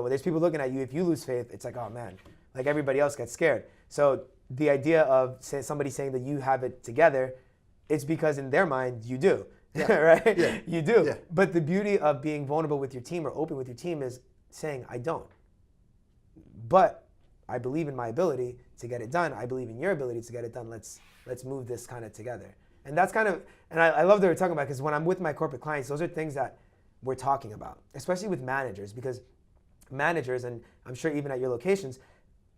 When there's people looking at you, if you lose faith, it's like, oh man, like everybody else gets scared. So the idea of somebody saying that you have it together, it's because in their mind you do, yeah. Right? Yeah. You do. Yeah. But the beauty of being vulnerable with your team or open with your team is saying, I don't. But I believe in my ability to get it done. I believe in your ability to get it done. Let's move this kind of together. And that's kind of, and I love that we're talking about, because when I'm with my corporate clients, those are things that we're talking about, especially with managers, because managers, and I'm sure even at your locations,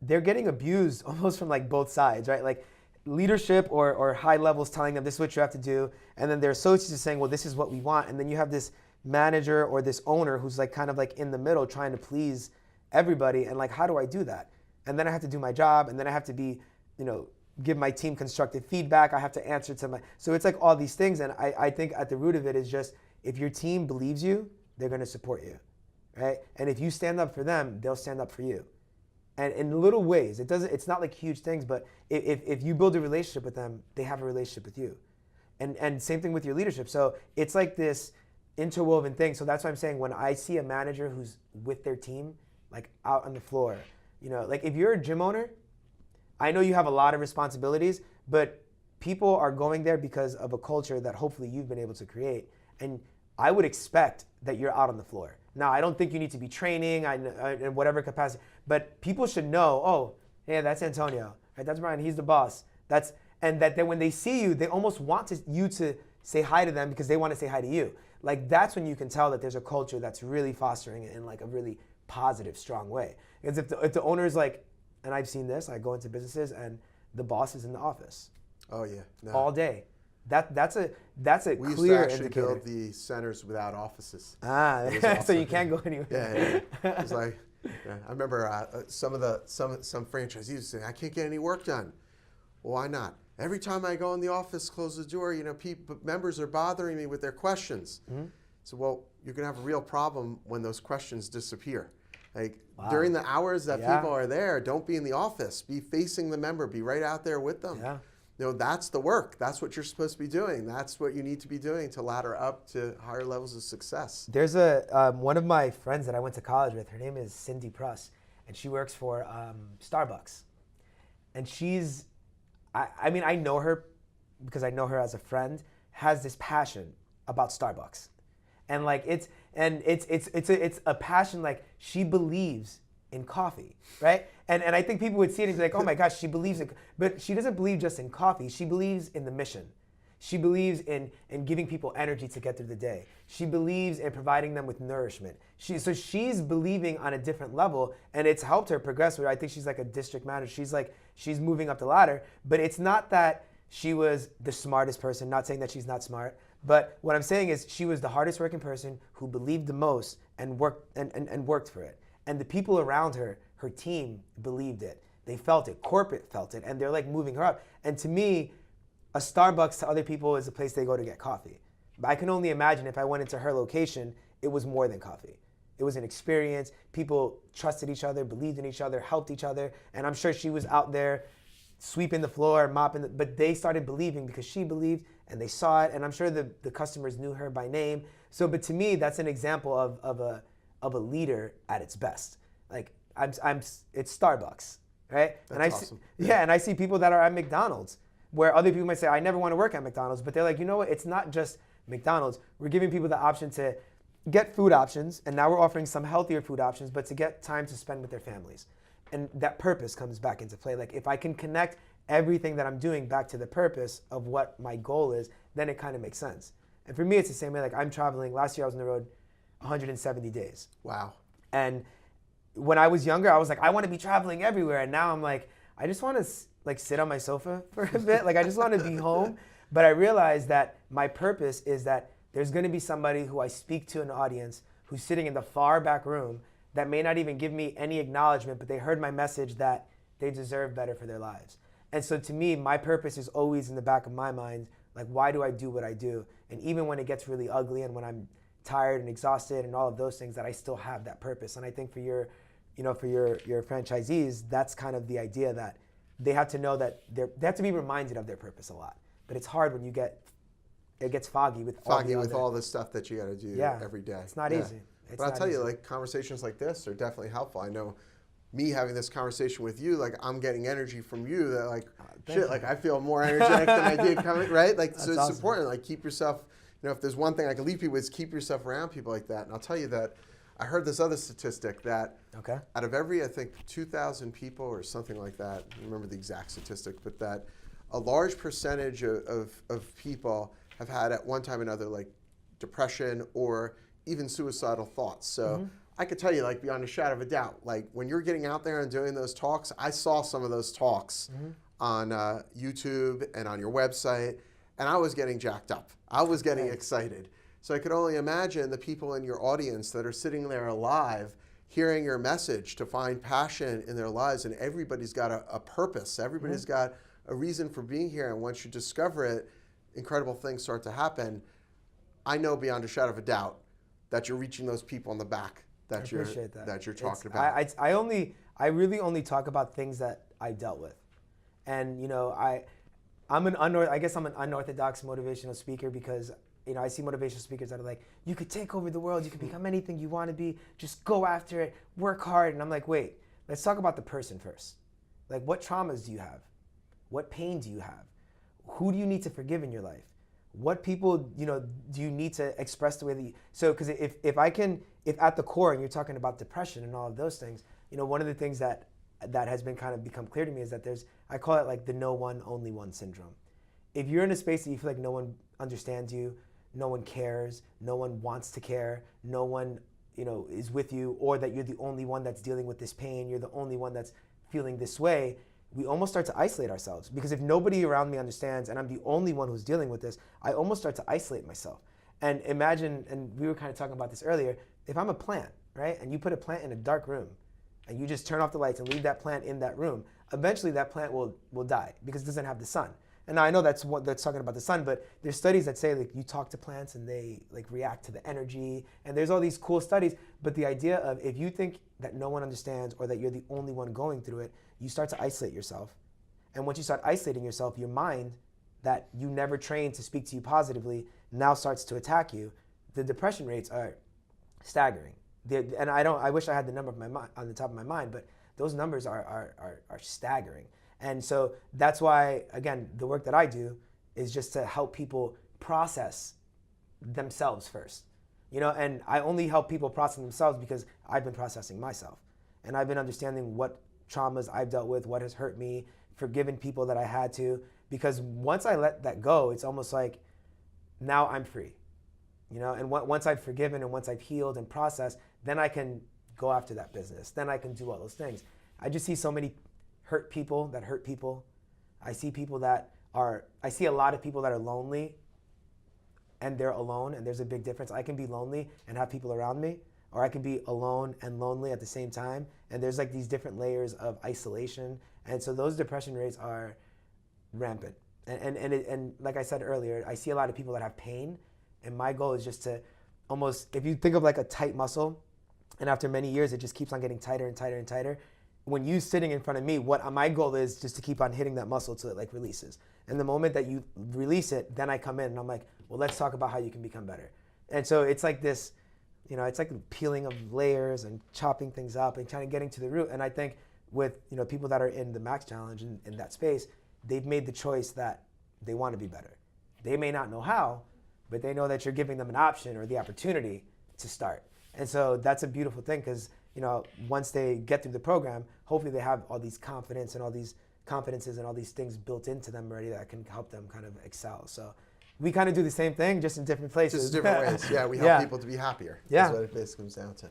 they're getting abused almost from like both sides, right? Like leadership or high levels telling them this is what you have to do, and then their associates are saying, well, this is what we want, and then you have this manager or this owner who's like kind of like in the middle trying to please everybody, and like, how do I do that? And then I have to do my job, and then I have to be, give my team constructive feedback. I have to answer to so it's like all these things, and I think at the root of it is just, if your team believes you, they're going to support you, right? And if you stand up for them, they'll stand up for you. And in little ways, it's not like huge things, but if you build a relationship with them, they have a relationship with you. And same thing with your leadership. So it's like this interwoven thing. So that's why I'm saying, when I see a manager who's with their team, like out on the floor, like if you're a gym owner, I know you have a lot of responsibilities, but people are going there because of a culture that hopefully you've been able to create. And I would expect that you're out on the floor. Now, I don't think you need to be training in whatever capacity, but people should know, oh, yeah, that's Antonio, right? That's Bryan, he's the boss. And that then when they see you, they almost want you to say hi to them because they want to say hi to you. Like, that's when you can tell that there's a culture that's really fostering it in like a really positive, strong way. Because if the owner is like, and I've seen this, I go into businesses and the boss is in the office.
Oh yeah, no.
All day. That's a
we
clear
used to actually
indicator.
build the centers without offices.
So you can't go anywhere.
Yeah. It's like, I remember some franchisees saying, I can't get any work done. Well, why not? Every time I go in the office, close the door, members are bothering me with their questions. Mm-hmm. So, well, you're gonna have a real problem when those questions disappear. Like, wow. During the hours that people are there, don't be in the office. Be facing the member. Be right out there with them. Yeah. That's the work. That's what you're supposed to be doing. That's what you need to be doing to ladder up to higher levels of success.
There's one of my friends that I went to college with. Her name is Cindy Pruss, and she works for Starbucks. And she's, I mean, I know her because I know her as a friend, has this passion about Starbucks. And like it's a passion, like she believes in coffee, right? And I think people would see it and be like, oh my gosh, she believes in, but she doesn't believe just in coffee. She believes in the mission. She believes in giving people energy to get through the day. She believes in providing them with nourishment. So she's believing on a different level, and it's helped her progress. I think she's like a district manager. She's moving up the ladder, but it's not that she was the smartest person, not saying that she's not smart. But what I'm saying is she was the hardest working person who believed the most and worked for it. And the people around her, her team, believed it. They felt it. Corporate felt it. And they're like moving her up. And to me, a Starbucks to other people is a place they go to get coffee. But I can only imagine if I went into her location, it was more than coffee. It was an experience. People trusted each other, believed in each other, helped each other. And I'm sure she was out there sweeping the floor, mopping, but they started believing because she believed and they saw it. And I'm sure the customers knew her by name. So, but to me, that's an example of a leader at its best. Like it's Starbucks. right?
That's awesome.
And I see people that are at McDonald's, where other people might say, I never want to work at McDonald's, but they're like, you know what? It's not just McDonald's. We're giving people the option to get food options, and now we're offering some healthier food options, but to get time to spend with their families. And that purpose comes back into play. Like if I can connect everything that I'm doing back to the purpose of what my goal is, then it kind of makes sense. And for me, it's the same way. Like I'm traveling. Last year I was on the road 170 days.
Wow.
And when I was younger, I was like, I want to be traveling everywhere. And now I'm like, I just want to like sit on my sofa for a bit. Like I just want to be home. But I realized that my purpose is that there's going to be somebody who I speak to in the audience who's sitting in the far back room that may not even give me any acknowledgement, but they heard my message that they deserve better for their lives. And so to me, my purpose is always in the back of my mind, like why do I do what I do? And even when it gets really ugly and when I'm tired and exhausted and all of those things, that I still have that purpose. And I think for your franchisees, that's kind of the idea, that they have to know that they have to be reminded of their purpose a lot. But it's hard when it gets foggy with
all the stuff that you got to do every day.
It's not easy.
But I'll tell you, like conversations like this are definitely helpful. I know me having this conversation with you, like I'm getting energy from you that like like I feel more energetic than I did coming, right? Like so it's important. Like keep yourself, if there's one thing I can leave people with, is keep yourself around people like that. And I'll tell you that I heard this other statistic that out of every, I think 2,000 people or something like that, I don't remember the exact statistic, but that a large percentage of people have had at one time or another like depression or even suicidal thoughts. So I could tell you, like beyond a shadow of a doubt, like when you're getting out there and doing those talks, I saw some of those talks on YouTube and on your website, and I was getting jacked up. I was getting excited. So I could only imagine the people in your audience that are sitting there alive, hearing your message to find passion in their lives, and everybody's got a purpose. Everybody's got a reason for being here, and once you discover it, incredible things start to happen. I know beyond a shadow of a doubt that you're reaching those people in the back that you're talking about.
I really only talk about things that I dealt with, and I'm an unorthodox motivational speaker because I see motivational speakers that are like, you could take over the world, you could become anything you want to be, just go after it, work hard. And I'm like, wait, let's talk about the person first. Like, what traumas do you have? What pain do you have? Who do you need to forgive in your life? What people, do you need to express the way that you, so, because if at the core, and you're talking about depression and all of those things, one of the things that has been kind of become clear to me is that I call it like the no one, only one syndrome. If you're in a space that you feel like no one understands you, no one cares, no one wants to care, no one, is with you, or that you're the only one that's dealing with this pain, you're the only one that's feeling this way, we almost start to isolate ourselves. Because if nobody around me understands and I'm the only one who's dealing with this, I almost start to isolate myself. And imagine, and we were kind of talking about this earlier, if I'm a plant, right? And you put a plant in a dark room and you just turn off the lights and leave that plant in that room, eventually that plant will die because it doesn't have the sun. And now I know that's talking about the sun, but there's studies that say like you talk to plants and they like react to the energy, and there's all these cool studies. But the idea of if you think that no one understands or that you're the only one going through it, you start to isolate yourself. And once you start isolating yourself, your mind that you never trained to speak to you positively now starts to attack you. The depression rates are staggering. And I wish I had the number on the top of my mind, but those numbers are staggering. And so that's why, again, the work that I do is just to help people process themselves first. And I only help people process themselves because I've been processing myself. And I've been understanding what traumas I've dealt with, what has hurt me, forgiven people that I had to. Because once I let that go, it's almost like now I'm free. And once I've forgiven and once I've healed and processed, then I can go after that business. Then I can do all those things. I just see so many hurt people that hurt people. I see a lot of people that are lonely and they're alone, and there's a big difference. I can be lonely and have people around me, or I can be alone and lonely at the same time. And there's like these different layers of isolation. And so those depression rates are rampant. And like I said earlier, I see a lot of people that have pain, and my goal is just to almost, if you think of like a tight muscle, and after many years, it just keeps on getting tighter and tighter and tighter. When you sitting in front of me, what my goal is just to keep on hitting that muscle till it like releases. And the moment that you release it, then I come in and I'm like, well, let's talk about how you can become better. And so it's like this, it's like peeling of layers and chopping things up and kind of getting to the root. And I think with people that are in the Max Challenge in that space, they've made the choice that they want to be better. They may not know how, but they know that you're giving them an option or the opportunity to start. And so that's a beautiful thing because once they get through the program, hopefully they have all these confidence and all these confidences and all these things built into them already that can help them kind of excel. So we kind of do the same thing, just in different places.
Just different ways. Yeah, we help people to be happier.
Yeah.
That's what it basically comes down to.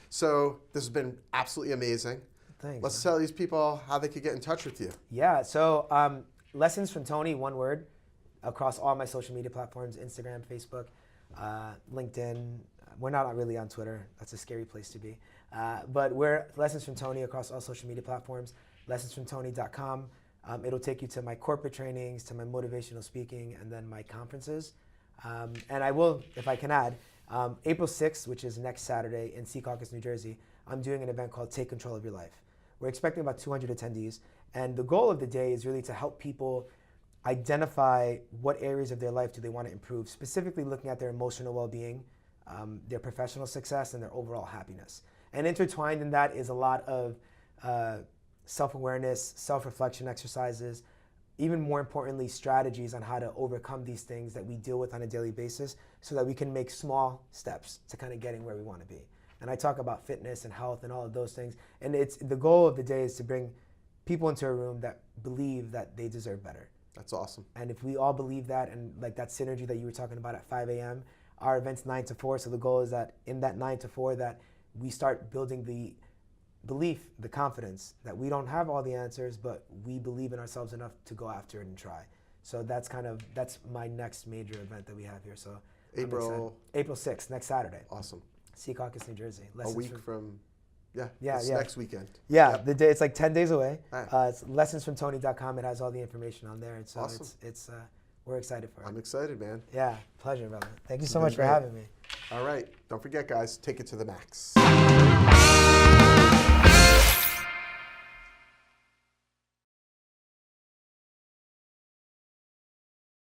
So this has been absolutely amazing.
Thanks.
Let's tell these people how they could get in touch with you.
Yeah, so Lessons from Tony, one word, across all my social media platforms, Instagram, Facebook, LinkedIn. We're not really on Twitter. That's a scary place to be. But we're Lessons from Tony across all social media platforms, lessonsfromtony.com. It'll take you to my corporate trainings, to my motivational speaking, and then my conferences. And I will, if I can add, April 6th, which is next Saturday in Secaucus, New Jersey, I'm doing an event called Take Control of Your Life. We're expecting about 200 attendees. And the goal of the day is really to help people identify what areas of their life do they want to improve, specifically looking at their emotional well-being, their professional success, and their overall happiness. And intertwined in that is a lot of self-awareness, self-reflection exercises, even more importantly, strategies on how to overcome these things that we deal with on a daily basis so that we can make small steps to kind of getting where we want to be. And I talk about fitness and health and all of those things. And it's the goal of the day is to bring people into a room that believe that they deserve better.
That's awesome.
And if we all believe that, and like that synergy that you were talking about at 5 a.m., our event's 9 to 4. So the goal is that in that 9 to 4 that we start building the belief, the confidence that we don't have all the answers, but we believe in ourselves enough to go after it and try. So that's my next major event that we have here. So April 6th, next Saturday.
Awesome.
Secaucus, New Jersey.
A week from
Yeah.
next weekend.
Yeah,
Yep.
the day it's like 10 days away.
Right.
It's lessonsfromtony.com. It has all the information on there. And so
Awesome.
it's we're excited for it.
I'm excited, man.
Yeah, pleasure, brother. Thank you so
been
much for
great.
having me.
All right. Don't forget, guys, take it to the max.